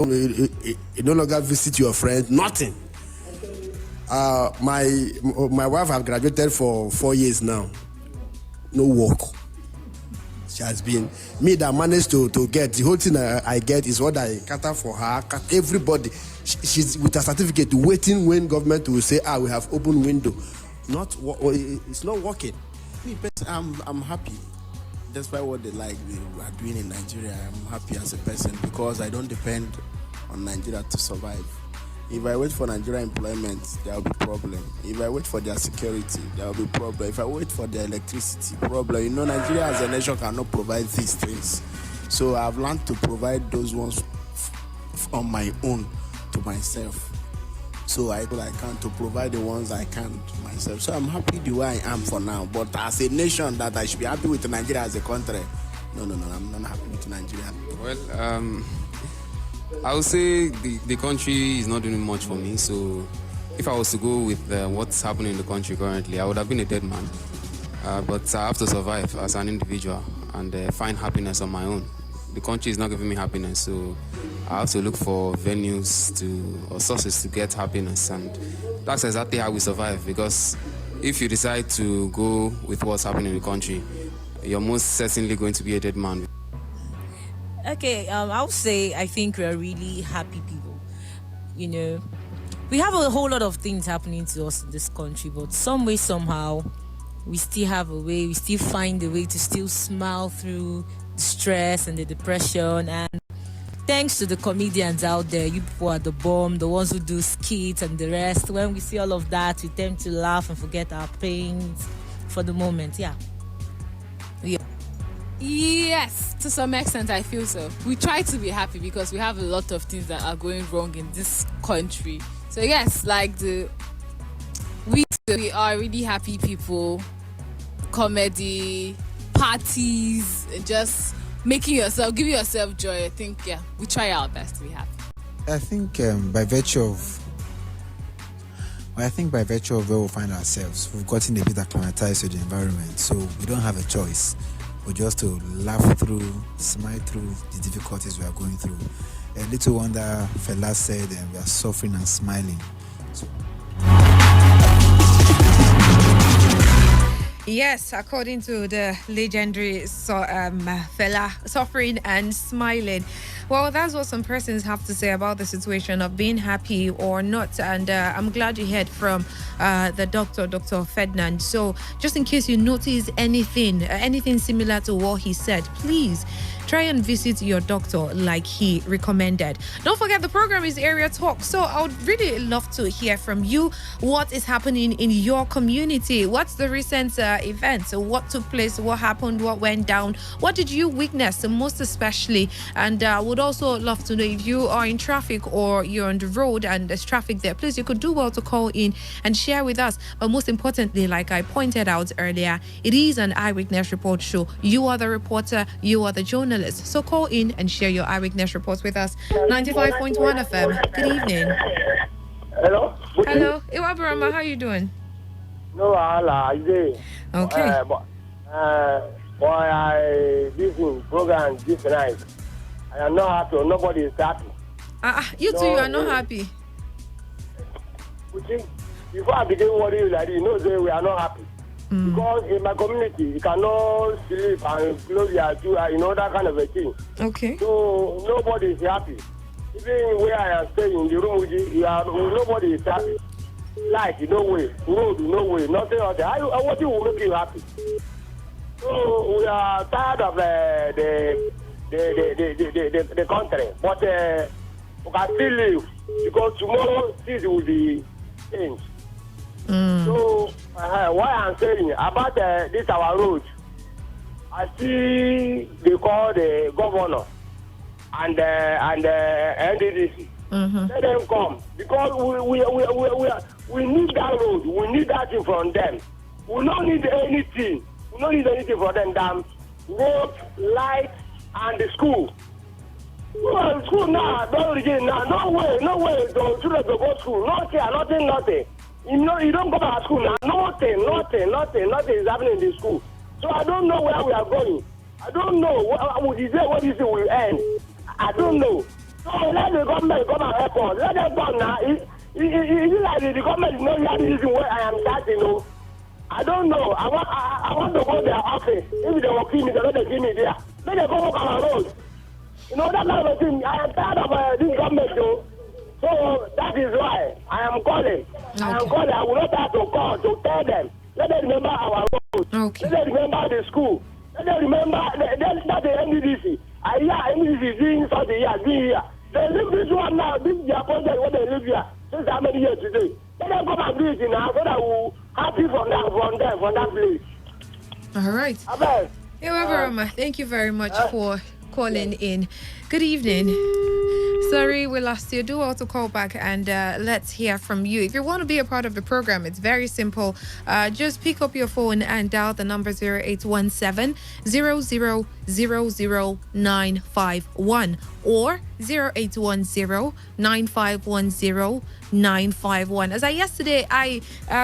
You no longer visit your friends. Nothing. My wife have graduated for 4 years now. No work. She has been me that managed to get the whole thing I get is what I cater for her. Everybody, she's with a certificate waiting when government will say, we have open window. It's not working. Me, I'm happy. Despite what they are doing in Nigeria, I'm happy as a person because I don't depend on Nigeria to survive. If I wait for Nigeria employment, there will be problem. If I wait for their security, there will be problem. If I wait for their electricity, problem. Nigeria as a nation cannot provide these things. So I've learned to provide those ones on my own to myself. So I can to provide the ones I can to myself. So I'm happy the way I am for now. But as a nation that I should be happy with Nigeria as a country, no, I'm not happy with Nigeria. Well, I would say the country is not doing much for me. So if I was to go with what's happening in the country currently, I would have been a dead man. But I have to survive as an individual and find happiness on my own. The country is not giving me happiness, so I have to look for venues or sources to get happiness. And that's exactly how we survive, because if you decide to go with what's happening in the country, you're most certainly going to be a dead man. Okay, I would say I think we're really happy people. We have a whole lot of things happening to us in this country, but some way, somehow, we still have a way, we still find a way to still smile through the stress and the depression. And thanks to the comedians out there, you people are the bomb, the ones who do skits and the rest. When we see all of that, we tend to laugh and forget our pains for the moment. Yeah. Yes, to some extent I feel so. We try to be happy because we have a lot of things that are going wrong in this country. So yes, we are really happy people. Comedy, parties, and just giving yourself joy. I think we try our best to be happy. I think by virtue of where we find ourselves, we've gotten a bit acclimatized to the environment, so we don't have a choice. But just to laugh through, smile through the difficulties we are going through. A little wonder Fela said we are suffering and smiling. Yes, according to the legendary Fela, suffering and smiling. Well, that's what some persons have to say about the situation of being happy or not. And I'm glad you heard from the doctor, Dr. Ferdinand. So just in case you notice anything similar to what he said, please try and visit your doctor like he recommended. Don't forget, the program is Area Talk. So I would really love to hear from you. What is happening in your community? What's the recent events? What took place? What happened? What went down? What did you witness most especially? And I would also love to know if you are in traffic or you're on the road and there's traffic there. Please, you could do well to call in and share with us. But most importantly, like I pointed out earlier, it is an Eyewitness Report show. You are the reporter. You are the journalist. So call in and share your eyewitness reports with us. 95.1 FM. Good evening. Hello. Hello. Iwa Burama, how you doing? No, okay. This program this night. I am not happy. Nobody is happy. You too, you are not happy. Before I begin worrying like this, say we are not happy. Because in my community, you cannot sleep and close your eyes, that kind of a thing. Okay. So nobody is happy. Even where I am staying in the room with you, nobody is happy. Light, no way. Road, no way. Nothing else. What will make you happy? So we are tired of the country, but we can still live because tomorrow things will be changed. So what I'm saying about this our road, I see they call the governor and NDDC. Let them come because we need that road. We need that thing from them. We don't need anything. We don't need anything from them. Damn road, light, and the school. Well, school now, don't begin now. No way. The children to go to school. Nothing. You don't go to school now. Nothing is happening in the school. So I don't know where we are going. I don't know what this will end. I don't know. So let the government come and help us. Let them come now. It's like the government is not really using where I am starting. No. I don't know. I want to go to their office. If they will kill me, they let them kill me there. Let them go on our road. You know, that kind of thing. I am tired of this government, though. So that is why I am calling. Okay. I am calling. I will not have to call to tell them. Let them remember our road. Okay. Let them remember the school. Let them remember that the NDDC. I hear NDDC doing something here, doing here. They live this one now. This is their project when they live here. Since how many years today? Let them come and do it now so that we'll happy from that place. All right. Amen. Thank you very much for calling in. Good evening. Sorry we lost you. Do well to call back and let's hear from you. If you want to be a part of the program, it's very simple. Just pick up your phone and dial the number 0817 0000951 or 0810 9510 951. As yesterday,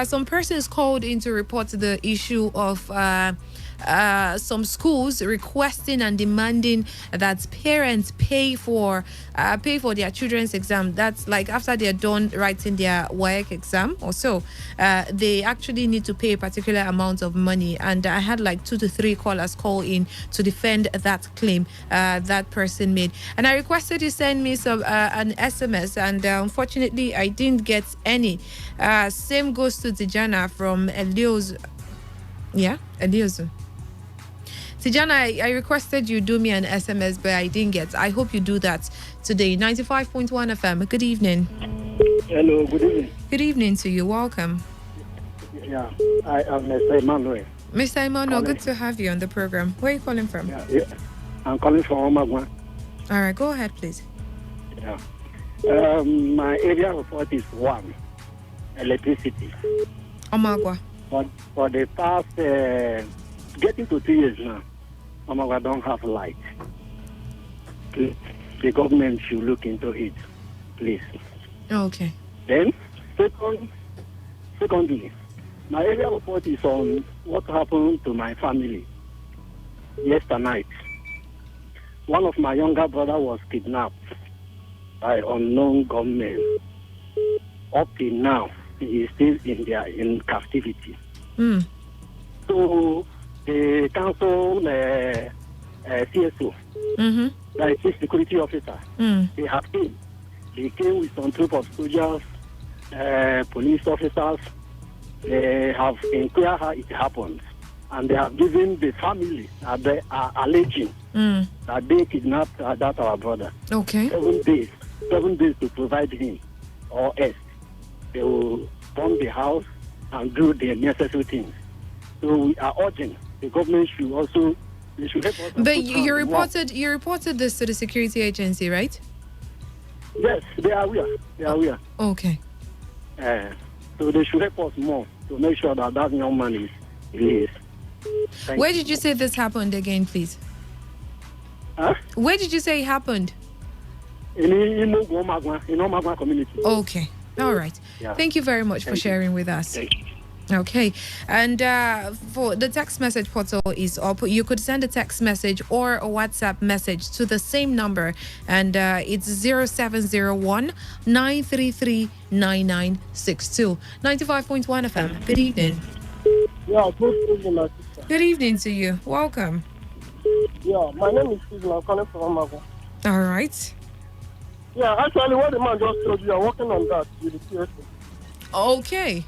some persons called in to report the issue of some schools requesting and demanding that parents pay for their children's exam. That's like after they're done writing their work exam or so, they actually need to pay a particular amount of money. And I had like 2 to 3 callers call in to defend that claim that person made. And I requested you send me some an SMS, and unfortunately I didn't get any. Same goes to Tijana from Elios. Yeah, Elios. Tijana, I requested you do me an SMS, but I didn't get. I hope you do that today. 95.1 FM. Good evening. Hello, good evening. Good evening to you. Welcome. Yeah, I am Mr. Emmanuel. Mr. Emmanuel, good to have you on the program. Where are you calling from? Yeah. I'm calling from Omagwan. All right, go ahead, please. Yeah. My area report is 1, electricity. Omagwa. For the past, getting to 2 years now, Omagwa don't have light. Please, the government should look into it, please. Okay. Then, secondly, my area report is on what happened to my family yesterday night. One of my younger brother was kidnapped by unknown gunmen. Up till now, he is still in captivity. So the council CSO, that is chief security officer, they have came. They came with some troop of soldiers, police officers. They have inquired how it happened, and they have given the family they are alleging that they kidnapped that our brother. Okay. 7 days to provide him, or else they will bomb the house and do the necessary things. So we are urging the government should also they should help us. But you reported this to the security agency, right? Yes, they are aware. They are aware. Okay. So they should help us more to make sure that that young man is released. Where did you say this happened again, please? Huh? Where did you say it happened? In Omagwa community. Okay. All right. Yeah. Thank you very much for sharing with us. Thank you. Okay, and for the text message portal is up. You could send a text message or a WhatsApp message to the same number, and it's 0701 933 9962. 95.1 FM. Good evening. Yeah, good evening, my sister. Good evening to you. Welcome. Yeah, my name is Stephen. I'm calling from Amago. All right. Yeah, actually, what the man just told you, I'm working on that with the PSA. Okay.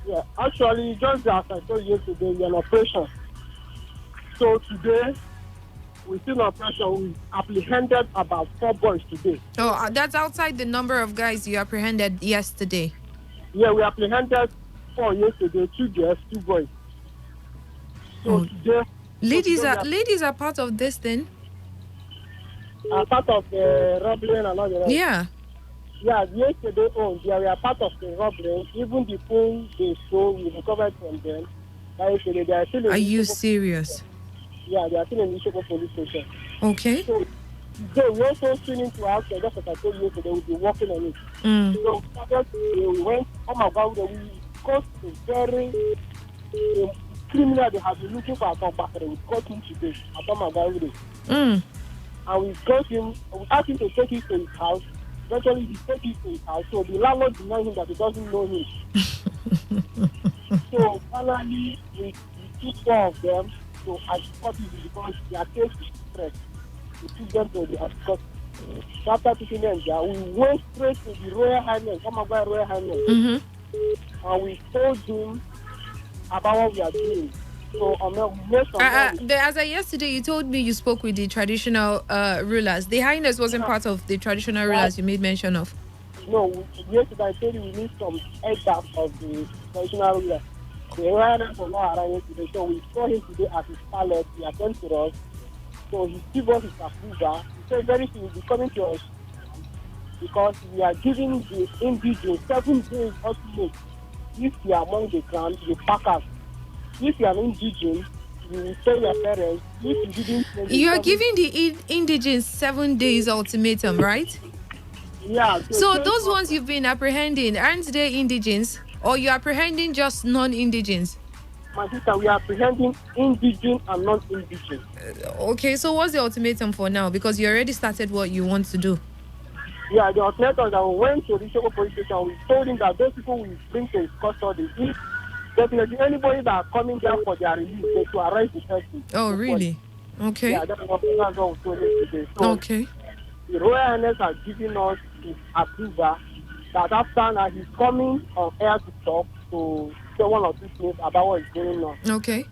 Yeah, actually, just as I told you yesterday, we're in operation. So today, we're still in operation. We apprehended about 4 boys today. Oh, that's outside the number of guys you apprehended yesterday. Yeah, we apprehended 4 yesterday, 2 girls, 2 boys. So today... Ladies are part of this then? Part of the robbery and all the rest. Yeah. Yeah, yesterday they were part of the robbery. Even the phone they stole, we recovered from them. Yesterday, they are still in Are you serious? Yeah, they are still in the Ishoko police station. Okay. So today we also still need to ask, just as I told you yesterday, we'll be working on it. So we went, oh my God, we got a very criminal they have been looking for a company. We caught him today at Omagawure. and we asked him to take it to his house. Eventually, he took it to his house. So the landlord denied him that he doesn't know him. So finally, we took four of them to Ascoti because their case is stressed. We took them to the Ascoti. After taking them there, we went straight to the Royal Highness, Omagwa Royal Highness, and we told him about what we are doing. So, as of yesterday, you told me you spoke with the traditional rulers. The Highness wasn't part of the traditional rulers you made mention of. No, yesterday I told you we need some excerpts of the traditional rulers. The Royal Highness was not around yesterday, so we saw him today at his palace. He attended to us. So he gave us his approval. He said very soon he will be coming to us because we are giving the indigenous 7 days ultimate. If you are among the ground, the packers. If you are indigenous, you will tell your parents. If you didn't, you are giving the indigenous 7 days ultimatum, right? Yeah. So those ones you've been apprehending, aren't they indigenous, or you are apprehending just non-indigenous? My sister, we are apprehending indigenous and non-indigenous. Okay, so what's the ultimatum for now? Because you already started what you want to do. Yeah, the ultimatum that we went to the Shoko police station, we told him that those people we bring to his custody, if definitely anybody that are coming there for their release, they should arrest the person. Oh, really? Okay. Yeah, that's what we told him today. So, okay. The Royal Highness has given us his approval that after that he's coming on air to talk to say 1 or 2 things about what is going on. Okay.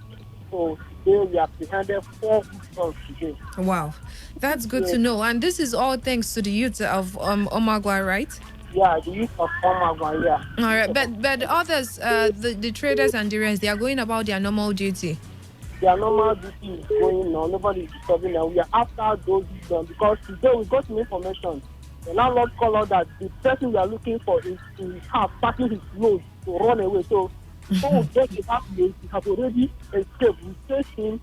So today we apprehended 4 good sons today. Wow. That's good to know. And this is all thanks to the youth of Omagwa, right? Yeah, the youth of Omagwa, yeah. All right, but others, the traders and the rest, they are going about their normal duty. Their normal duty is going on. Nobody is disturbing them. We are after those done because today we got some information. The landlord called out that the person we are looking for is in his house, packing his load to run away. So before we get to that place, he has already escaped. We chased him,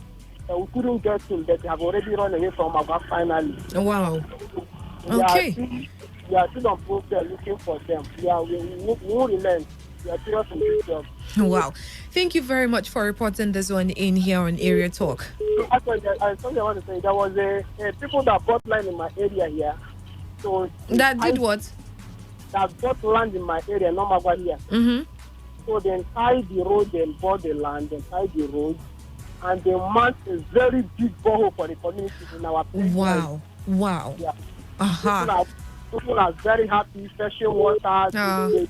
and we couldn't get him, but they have already run away from Omagwa finally. Wow. Okay. We are still on process looking for them. We won't relent. We are serious in this job. Wow. Thank you very much for reporting this one in here on Area Talk. Actually, something I want to say. There was a people that bought land in my area here. So that did what? That bought land in my area, no matter here. Mm-hmm. So they tied the road, they bought the land, they tied the road, and they marked a very big borehole for the community in our place. Wow. Wow. Yeah. People are very happy, fetching water,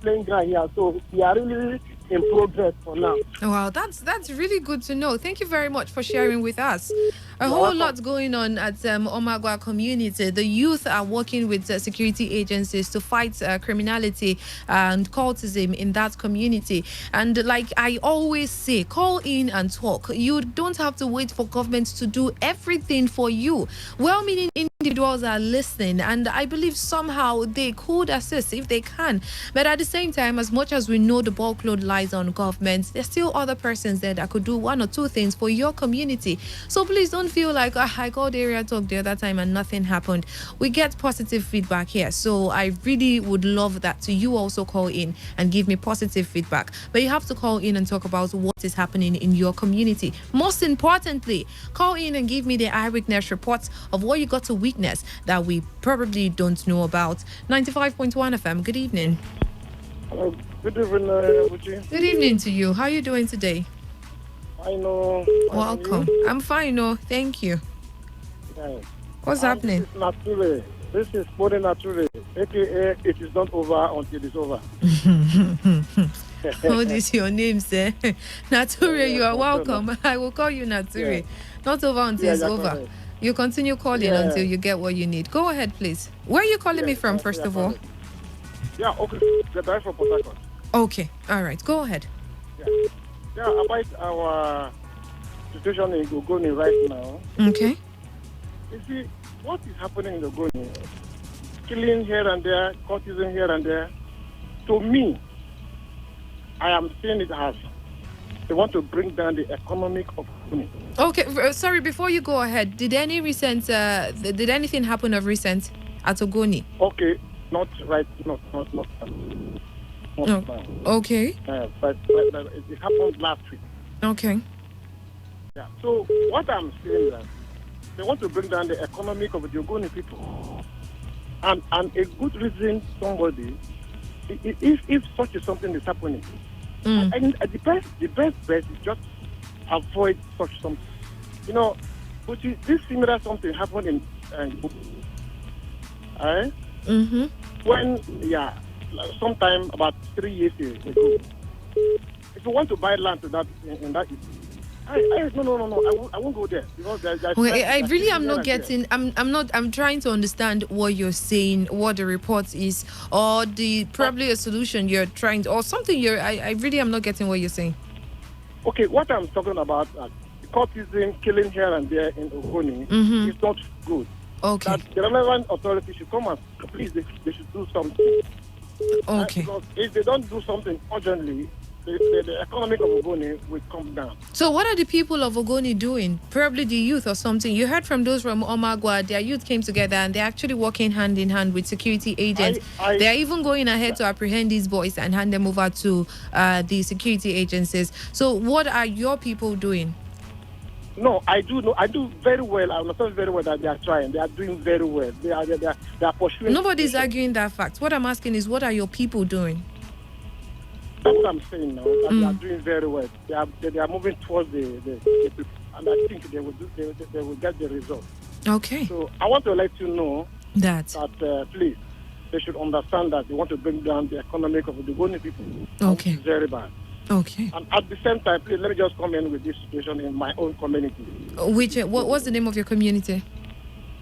playing ground here. So we are really in progress for now. Wow, that's really good to know. Thank you very much for sharing with us. A whole lot going on at Omagwa community. The youth are working with security agencies to fight criminality and cultism in that community. And like I always say, call in and talk. You don't have to wait for government to do everything for you. Well-meaning individuals are listening, and I believe somehow they could assist if they can. But at the same time, as much as we know the bulk load lies on government, there's still other persons there that could do 1 or 2 things for your community. So please don't feel like I called Area Talk the other time and nothing happened. We get positive feedback here, so I really would love that to you also call in and give me positive feedback. But you have to call in and talk about what is happening in your community. Most importantly, call in and give me the eyewitness reports of what you got to witness that we probably don't know about. 95.1 FM, good evening. Good evening, Buchi. Good evening to you. How are you doing today? I know. Welcome. I'm fine, no, thank you. Yes. What's happening? This is Nature. This is Bode Nature, aka it is not over until it's over. What is your name, sir? Nature, you are welcome. I will call you Nature. Yeah. Not over until it's over. Correct. You continue calling until you get what you need. Go ahead, please. Where are you calling me from, first of all? Yeah, okay. The guy from Port Harcourt. Okay, all right. Go ahead. Yeah, about our situation in Gogoni right now. Okay. You see, what is happening in Gogoni? Killing here and there, cultism here and there. To me, I am seeing it as they want to bring down the economic of Gogoni. Okay, sorry, before you go ahead, did any recent, did anything happen of recent at Ogoni? Okay, not right, not now. Okay. But it happened last week. Okay. Yeah. So what I'm saying is that they want to bring down the economic of the Ogoni people. And a good reason somebody, if such is something is happening, and the best bet is just avoid such something. You know, but this similar something happened in when sometime about 3 years ago. If you want to buy land to that in that, no. I won't go there because there's okay, I really am not getting. I'm trying to understand what you're saying, what the report is, or probably a solution you're trying to, or something I really am not getting what you're saying. Okay, what I'm talking about, cultism, killing here and there in Ogoni is not good. Okay. That the relevant authorities should come and please they should do something. Okay. Because if they don't do something urgently, the economic of Ogoni will come down. So what are the people of Ogoni doing? Probably the youth or something. You heard from those from Omagwa, their youth came together and they're actually working hand in hand with security agents. They're even going ahead to apprehend these boys and hand them over to the security agencies. So what are your people doing? No, I do very well. I understand very well that they are trying. They are doing very well. They are pursuing. Nobody's arguing that fact. What I'm asking is, what are your people doing? That's what I'm saying now. That they are doing very well. They are moving towards the people, and I think they will get the result. Okay. So I want to let you know that please, they should understand that they want to bring down the economic of the Ogoni people. Okay. It's very bad. Okay. And at the same time, please let me just come in with this situation in my own community. What's the name of your community?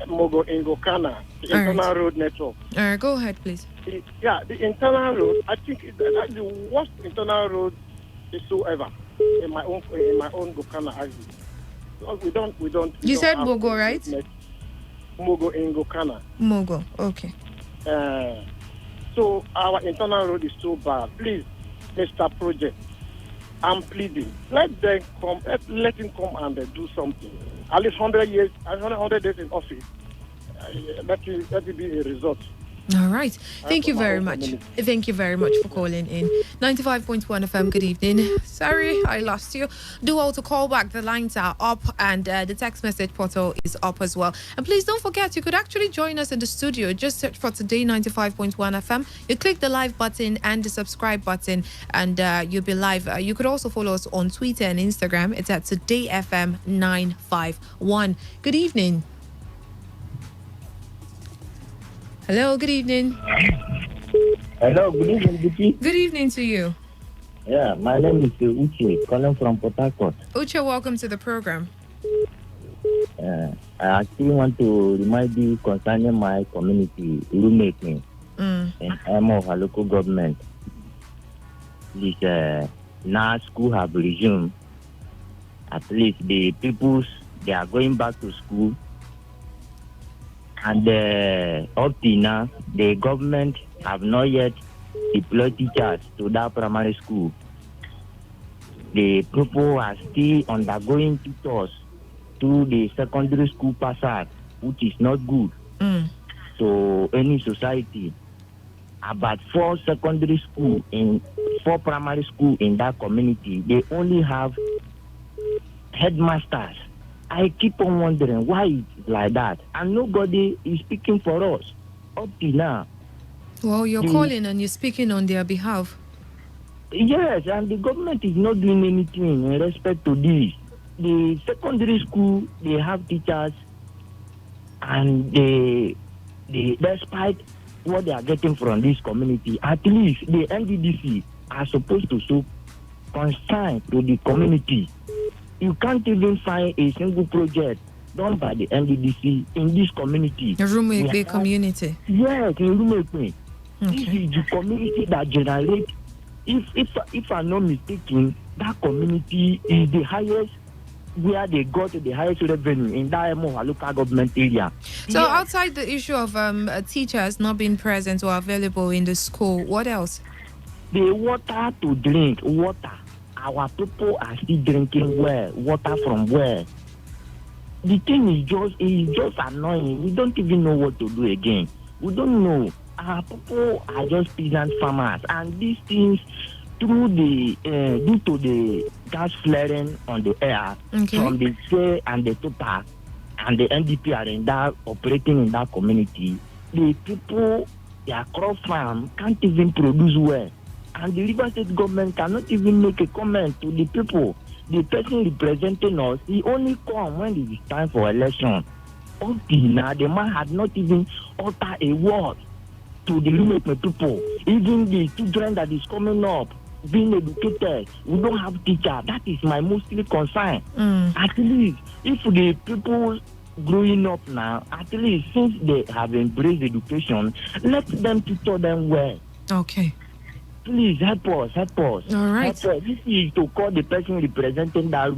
Mogo Ingokana, the internal road network. All right, go ahead, please. The internal road. I think that's the worst internal road ever in my own Gokana actually. We don't. You said Mogo, right? Mogo Ingokana. Mogo. Okay. So our internal road is so bad. Please, Mr. Project, I'm pleading. Let him come and do something. At least 100 days in office. Let it be a result. All right. Thank you very much. Thank you very much for calling in. 95.1 FM, good evening. Sorry, I lost you. Do all to call back. The lines are up and the text message portal is up as well. And please don't forget, you could actually join us in the studio. Just search for Today 95.1 FM. You click the live button and the subscribe button and you'll be live. You could also follow us on Twitter and Instagram. It's at Today FM 951. Good evening. Hello, good evening. Hello, good evening, Vicky. Good evening to you. Yeah, my name is Uche, calling from Port Harcourt. Uche, welcome to the program. I actually want to remind you concerning my community rulemaking in Emo of our local government. Now school have resumed. At least the peoples, they are going back to school. And up to now, the government have not yet deployed teachers to that primary school. The people are still undergoing tutors to the secondary school passage, which is not good. So any society, about 4 secondary school in 4 primary school in that community, they only have headmasters. I keep on wondering why it's like that, and nobody is speaking for us up to now. Well, you're calling and you're speaking on their behalf. Yes, and the government is not doing anything in respect to this. The secondary school, they have teachers, and they despite what they are getting from this community, at least the NDDC are supposed to show concern to the community. You can't even find a single project done by the NDDC in this community. The Rumekwe community. Yes, in Rumekwe. Okay. This is the community that generates. If I'm not mistaken, that community is the highest, where they got the highest revenue in that local government area. So outside the issue of teachers not being present or available in the school, what else? The water to drink, water. Our people are still drinking where? Water from where? The thing is just annoying. We don't even know what to do again. We don't know. Our people are just peasant farmers, and these things due to the gas flaring on the air from the shale and the tupa, and the NDP are in that operating in that community, the people, their crop farm can't even produce well. And the River State government cannot even make a comment to the people. The person representing us, he only come when it is time for election. Up till now, the man had not even uttered a word to the Lumekme people. Even the children that is coming up, being educated, we don't have teacher. That is my mostly concern. At least, if the people growing up now, at least since they have embraced education, let them tutor them well. Okay. Please help us. All right. Help us. This is to call the person representing that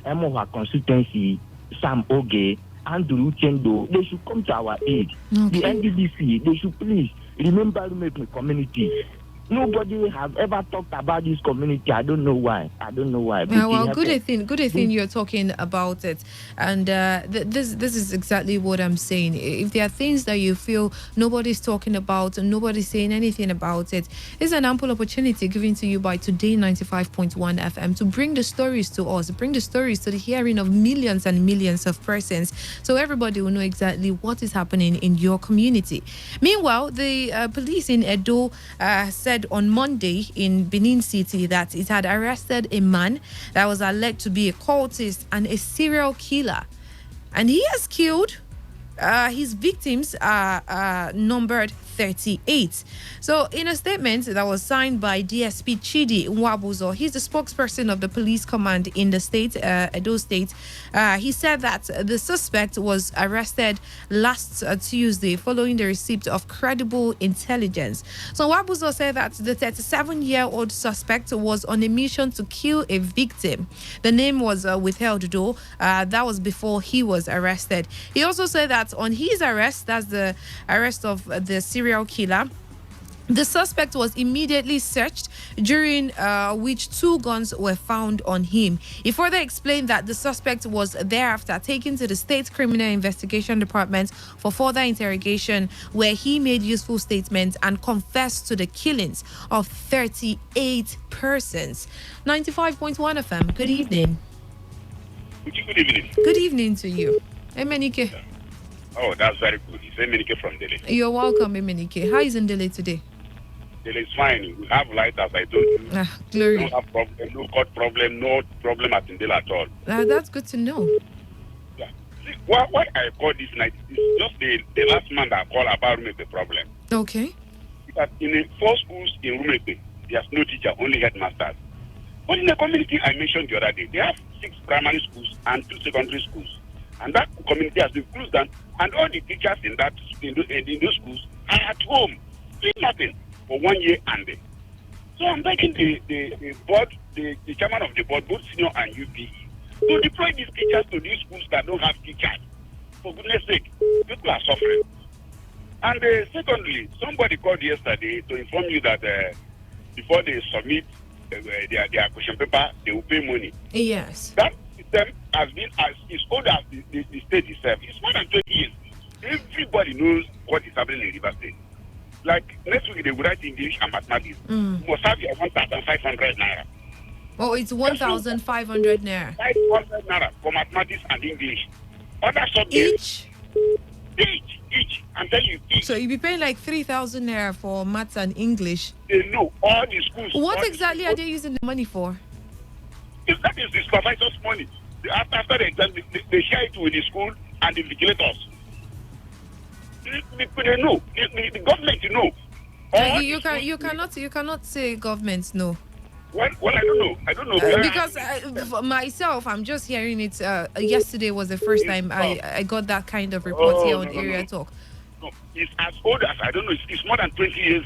MOHA constituency, Sam Oge, Andrew Chendo. They should come to our aid. Okay. The NDDC, they should please remember to make the community. Nobody have ever talked about this community. I don't know why. Yeah, well, good thing you're talking about it, and this is exactly what I'm saying. If there are things that you feel nobody's talking about and nobody's saying anything about it, it's an ample opportunity given to you by Today 95.1 FM to bring the stories to us, bring the stories to the hearing of millions and millions of persons, so everybody will know exactly what is happening in your community. Meanwhile, the police in Edo said on Monday in Benin City that it had arrested a man that was alleged to be a cultist and a serial killer, and he has killed his victims are numbered 38. So in a statement that was signed by DSP Chidi Nwabuzo, he's the spokesperson of the police command in the state, Edo State, he said that the suspect was arrested last Tuesday following the receipt of credible intelligence. So Nwabuzo said that the 37-year-old suspect was on a mission to kill a victim. The name was withheld though. That was before he was arrested. He also said that on his arrest, that's the arrest of the serial killer, the suspect was immediately searched, during which 2 guns were found on him. He further explained that the suspect was thereafter taken to the State Criminal Investigation Department for further interrogation, where he made useful statements and confessed to the killings of 38 persons. 95.1 FM, good evening. Good evening. Good evening to you. Emenike. Oh, that's very good. It's Emenike from Delhi. You're welcome, Emenike. How is Ndele today? Delhi is fine. We have light, as I told you. Glory. No have problem, no court problem, no problem at Ndele at all. That's good to know. Yeah. See, why I call this night is just the last man that called about Rumete problem. Okay. Because in the 4 schools in Rumete, there's no teacher, only headmasters. But in the community I mentioned the other day, they have 6 primary schools and 2 secondary schools. And that community has been closed down, and all the teachers in those schools are at home, doing nothing for 1 year and day. So I'm begging the board, the chairman of the board, both senior and UPE, to deploy these teachers to these schools that don't have teachers. For goodness sake, people are suffering. And secondly, somebody called yesterday to inform you that before they submit their question paper, they will pay money. Yes. That system has been as old as the state itself. It's more than 20 years. Everybody knows what is happening in River State. Like next week they will write English and mathematics. You must have your 1,500 naira. Oh, it's 1,500 naira. 500 naira for mathematics and English. Other subjects. Each. I'm telling you, each. So you'll be paying like 3,000 naira for maths and English. They know all the schools. What exactly are they using the money for? If that is the supervisor's money. After the exam, they share it with the school and the vigilators. They know. The government, you know. You cannot say government no. Well, I don't know. Because for myself, I'm just hearing it. Yesterday was the first time I got that kind of report here on Area Talk. No, it's as old as, I don't know, it's more than 20 years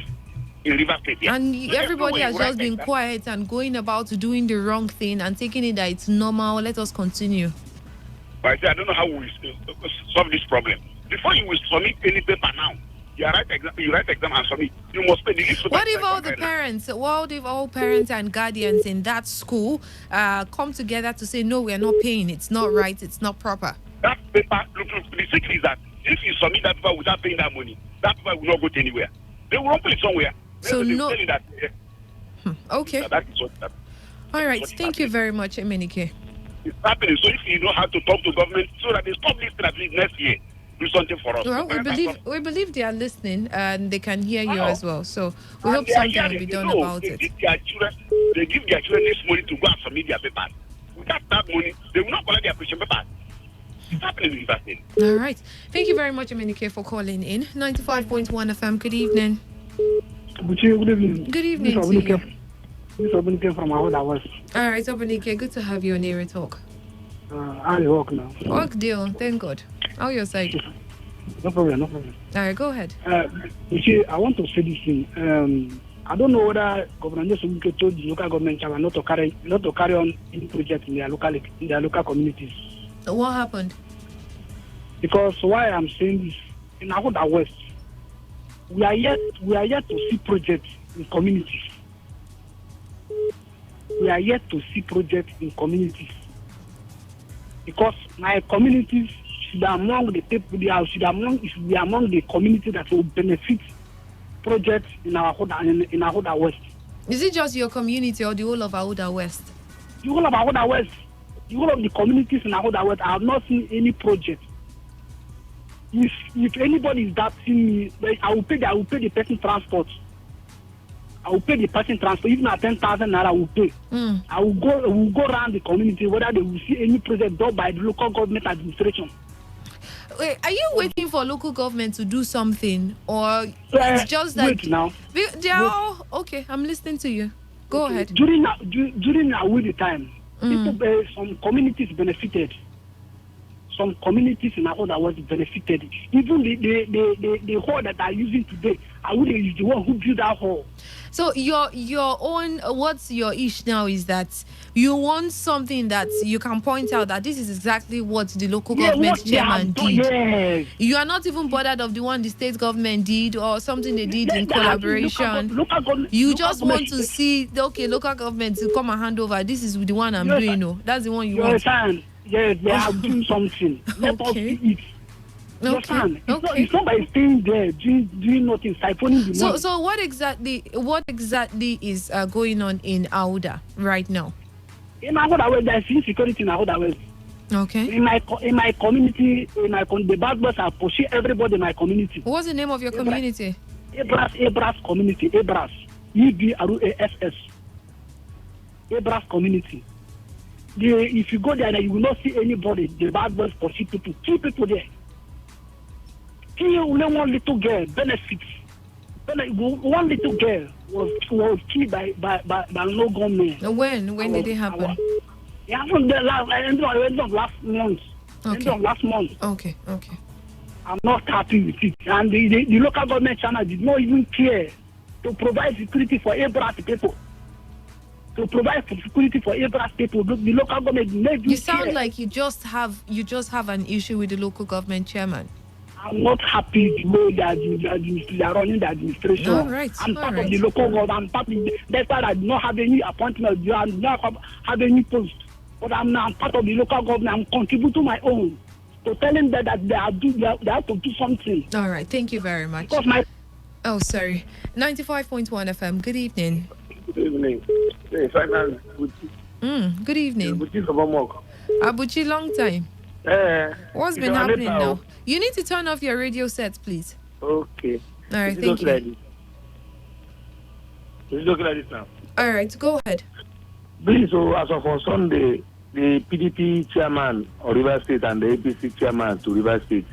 in River State. Yeah. And so everybody has just been quiet and going about doing the wrong thing and taking it that it's normal. Let us continue. But I don't know how we solve this problem. Before you will submit any paper now, you write exam and submit. You must pay the least. What if all the parents, what if all parents and guardians in that school come together to say, no, we're not paying, it's not right, it's not proper? That paper, look, the secret is that if you submit that paper without paying that money, that paper will not go to anywhere. They will put it somewhere. So no. That, okay. that is what that, all right. Thank you very much, Emenike. It's happening. So if you know how to talk to government so that they stop listening at least next year, do something for us. Well, we believe they are listening and they can hear you as well. So we hope they are something will hearing, be done know, about it. They give their children this money to go and submit their papers. Without that money, they will not collect their question papers. It's happening in that thing. All right. Thank you very much, Emenike, for calling in. 95.1 FM. Good evening. Good evening. Good evening to you. This is Obenike from Ahoda West. All right, Obenike, good to have you on Air Talk. I work now. Work deal, thank God. How your side? No problem. All right, go ahead. You see, I want to say this thing. I don't know whether Governor Obenike told the local government chairman not to carry on any project in their local communities. What happened? Because why I'm saying this, in Ahoda West, we are yet to see projects in communities. We are yet to see projects in communities. Because my communities should be among the people, should be among the communities that will benefit projects in Ahoda West. Is it just your community or the whole of Ahoda West? The whole of Ahoda West. The whole of the communities in Ahoda West. I have not seen any project. If anybody is doubting me, I will pay the person transport. I will pay the person transport. Even at 10,000 naira, I will pay. I will go around the community whether they will see any project done by the local government administration. Wait, are you waiting for local government to do something, or it's just that? Wait now. Okay. I'm listening to you. Go ahead. During our winter time, people, some communities benefited. Some communities in Ahoda was benefited. Even the hall that are using today, I would use the one who built that hall. So your own, what's your issue now is that you want something that you can point out that this is exactly what the local government chairman did. Yes. You are not even bothered of the one the state government did or something they did in collaboration. You just want to see, local government to come and hand over. This is the one I'm doing. No, that's the one you want. Yes, they are doing something. Let us see it. It's not by staying there doing nothing, siphoning the money. So what exactly is going on in Auda right now? In Ahoda West, there is insecurity in Ahoda West. Okay. In my community, the bad boys are pushing everybody in my community. What's the name of your community? Ebras community. Ebras. EBRASS. Ebras community. If you go there, you will not see anybody. The bad boys pursue people. Kill people there. Kill one little girl. Benefits. One little girl was killed by no gunmen. When did it happen? It happened end of last month. Okay. End of last month. Okay. I'm not happy with it. And the local government channel did not even care to provide security for Ebras people. To provide security for Ebras people, the local government did not even care. You sound like you just have an issue with the local government chairman. I'm not happy the way they are running the administration. All right. I'm part of the local government. I'm part of that's why I do not have any appointment. I do not have any post. But I'm part of the local government. I'm contributing my own to tell them that they have to do something. All right. Thank you very much. Oh, sorry. 95.1 FM. Good evening. Good evening. Good evening. Abuchi, long time. What's been happening now? You need to turn off your radio set, please. Okay. All right, thank you. Is it looking like this now? All right, go ahead. Please, so as of on Sunday, the PDP chairman of River State and the APC chairman to River State,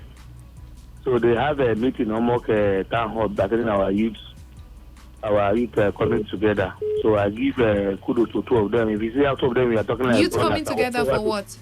so they have a meeting, almost a town hall, gathering our youth coming together. So I give kudos to two of them. If you see out of them, we are talking like youth coming together for what?